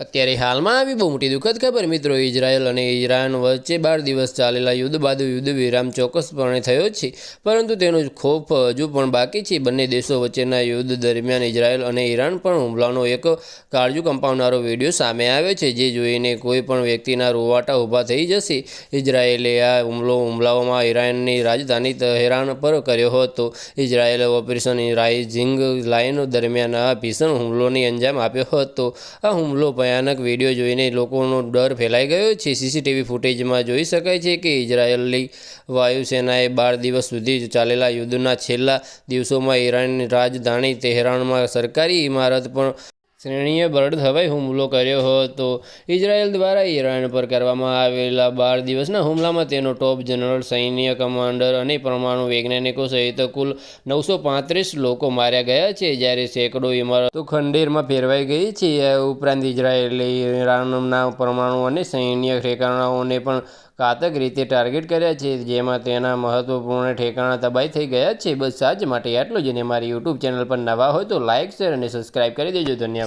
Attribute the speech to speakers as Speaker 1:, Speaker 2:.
Speaker 1: અત્યારે હાલમાં આવી બહુ મોટી દુઃખદ ખબર મિત્રો, ઇઝરાયલ અને ઈરાન વચ્ચે 12 દિવસ ચાલેલા યુદ્ધ બાદ યુદ્ધ વિરામ ચોક્કસપણે થયો છે, પરંતુ તેનો ખોફ હજુ પણ બાકી છે. બંને દેશો વચ્ચેના યુદ્ધ દરમિયાન ઇઝરાયલ અને ઈરાન પર હુમલાનો એક કાળજું કંપાવનારો વિડીયો સામે આવ્યો છે, જે જોઈને કોઈ પણ વ્યક્તિના રૂવાટા ઊભા થઈ જશે. ઇઝરાયેલે આ હુમલાઓમાં ઈરાનની રાજધાની તહેરાન પર કર્યો હતો. ઇઝરાયેલે ઓપરેશન રાઇઝિંગ લાઇન દરમિયાન આ ભીષણ હુમલોને અંજામ આપ્યો હતો. આ હુમલો ભયાનક વિડીયો જોઈને લોકોનો ડર ફેલાઈ ગયો છે. સીસીટીવી ફૂટેજમાં જોઈ શકાય છે કે ઇઝરાયેલી વાયુસેનાએ 12 દિવસ સુધી ચાલેલા યુદ્ધના છેલ્લા દિવસોમાં ઈરાનની રાજધાની તહેરાનમાં સરકારી ઇમારત પર શ્રેણીબદ્ધ હવાઈ હુમલો કર્યો હતો. ઇઝરાયેલ દ્વારા ઈરાન પર કરવામાં આવેલા 12 દિવસના હુમલામાં તેનો ટોપ જનરલ, સૈન્ય કમાન્ડર અને પરમાણુ વૈજ્ઞાનિકો સહિત કુલ 935 લોકો માર્યા ગયા છે, જ્યારે સેંકડો ઇમારતો ખંડેરમાં ફેરવાઈ ગઈ છે. આ ઉપરાંત ઇઝરાયેલે ઈરાનના પરમાણુ અને સૈન્ય ઠેકાણાઓને પણ ઘાતક રીતે ટાર્ગેટ કર્યા છે, જેમાં તેના મહત્વપૂર્ણ ઠેકાણા તબાહી થઈ ગયા છે. બસ આજ માટે આટલું જ. અને મારી યુટ્યુબ ચેનલ પર નવા હોય તો લાઇક, શેર અને સબસ્ક્રાઈબ કરી દેજો. ધન્યવાદ.